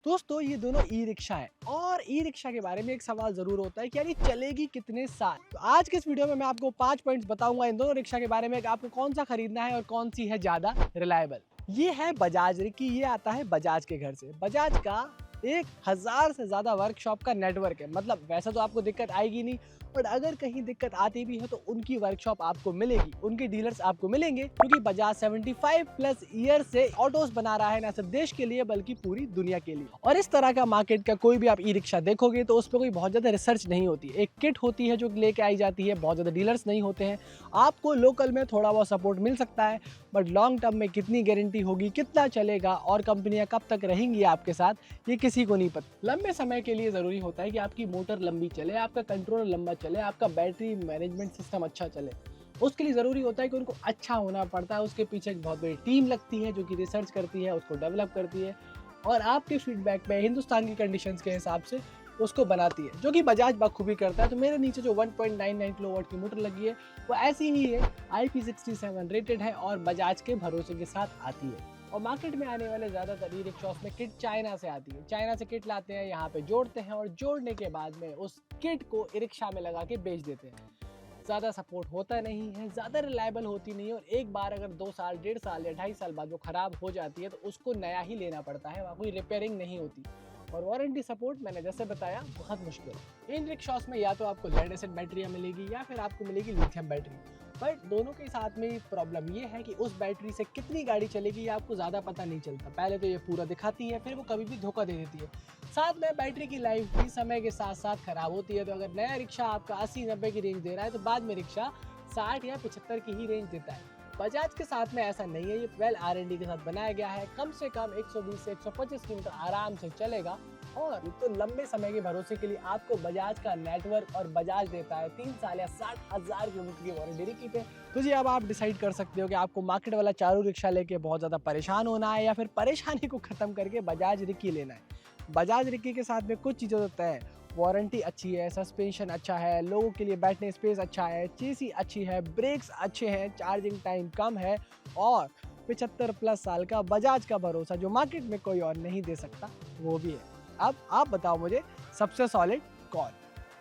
दोस्तों ये दोनों ई रिक्शा है और ई रिक्शा के बारे में एक सवाल जरूर होता है कि यार ये चलेगी कितने साल। तो आज के इस वीडियो में मैं आपको 5 पॉइंट्स बताऊंगा इन दोनों रिक्शा के बारे में कि आपको कौन सा खरीदना है और कौन सी है ज्यादा रिलायबल। ये है बजाज रिक्की, ये आता है बजाज के घर से। बजाज का 1000 से ज्यादा वर्कशॉप का नेटवर्क है। मतलब वैसे तो आपको दिक्कत आएगी नहीं, बट अगर कहीं दिक्कत आती भी है तो उनकी वर्कशॉप आपको मिलेगी, उनके डीलर्स आपको मिलेंगे, क्योंकि बजाज 75 प्लस ईयर से ऑटोस बना रहा है, ना सिर्फ देश के लिए बल्कि पूरी दुनिया के लिए। और इस तरह का मार्केट का कोई भी आप ई रिक्शा देखोगे तो उस पर कोई बहुत ज्यादा रिसर्च नहीं होती। एक किट होती है जो लेके आई जाती है, बहुत ज्यादा डीलर्स नहीं होते हैं। आपको लोकल में थोड़ा बहुत सपोर्ट मिल सकता है, बट लॉन्ग टर्म में कितनी गारंटी होगी, कितना चलेगा और कंपनियां कब तक रहेंगी आपके साथ, ये किसी को नहीं पता। लंबे समय के लिए जरूरी होता है कि आपकी मोटर लंबी चले, आपका कंट्रोलर लंबा चले, आपका बैटरी मैनेजमेंट सिस्टम अच्छा चले। उसके लिए ज़रूरी होता है कि उनको अच्छा होना पड़ता है। उसके पीछे एक बहुत बड़ी टीम लगती है जो कि रिसर्च करती है, उसको डेवलप करती है और आपके फीडबैक पे हिंदुस्तान की कंडीशंस के हिसाब से उसको बनाती है, जो कि बजाज बखूबी करता है। तो मेरे नीचे जो 1.99 किलोवाट की मोटर लगी है वो ऐसी ही है, IP67 रेटेड है और बजाज के भरोसे के साथ आती है। और मार्केट में आने वाले ज़्यादातर ई रिक्शास में किट चाइना से आती है। चाइना से किट लाते हैं, यहाँ पे जोड़ते हैं और जोड़ने के बाद में उस किट को ई रिक्शा में लगा के बेच देते हैं। ज़्यादा सपोर्ट होता नहीं है, ज़्यादा रिलायबल होती नहीं है और एक बार अगर 2 साल, 1.5 साल या 2.5 साल बाद वो ख़राब हो जाती है तो उसको नया ही लेना पड़ता है, वहाँ कोई रिपेयरिंग नहीं होती। और वारंटी सपोर्ट मैंने जैसे बताया बहुत मुश्किल है। इन रिक्शास में या तो आपको लेड एसिड बैटरियाँ मिलेगी या फिर आपको मिलेगी लिथियम बैटरी। बट दोनों के साथ में प्रॉब्लम ये है कि उस बैटरी से कितनी गाड़ी चलेगी ये आपको ज़्यादा पता नहीं चलता। पहले तो ये पूरा दिखाती है, फिर वो कभी भी धोखा दे देती है। साथ में बैटरी की लाइफ भी समय के साथ साथ खराब होती है। तो अगर नया रिक्शा आपका 80-90 की रेंज दे रहा है तो बाद में रिक्शा 60 या 75 की ही रेंज देता है। बजाज के साथ में ऐसा नहीं है, ये वेल R&D के साथ बनाया गया है। कम से कम 120 से 125 किलोमीटर आराम से चलेगा और तो लंबे समय के भरोसे के लिए आपको बजाज का नेटवर्क और बजाज देता है 3 साल या 60,000 किलोमीटर की वारंटी रिक्की पे। तो जी अब आप डिसाइड कर सकते हो कि आपको मार्केट वाला चारू रिक्शा लेके बहुत ज़्यादा परेशान होना है या फिर परेशानी को ख़त्म करके बजाज रिक्की लेना है। बजाज रिक्की के साथ में कुछ चीज़ें तो तय है। वारंटी अच्छी है, सस्पेंशन अच्छा है, लोगों के लिए बैठने स्पेस अच्छा है, चेसी अच्छी है, ब्रेक्स अच्छे हैं, चार्जिंग टाइम कम है और 75 प्लस साल का बजाज का भरोसा जो मार्केट में कोई और नहीं दे सकता वो भी है। अब आप बताओ मुझे सबसे सॉलिड कौन?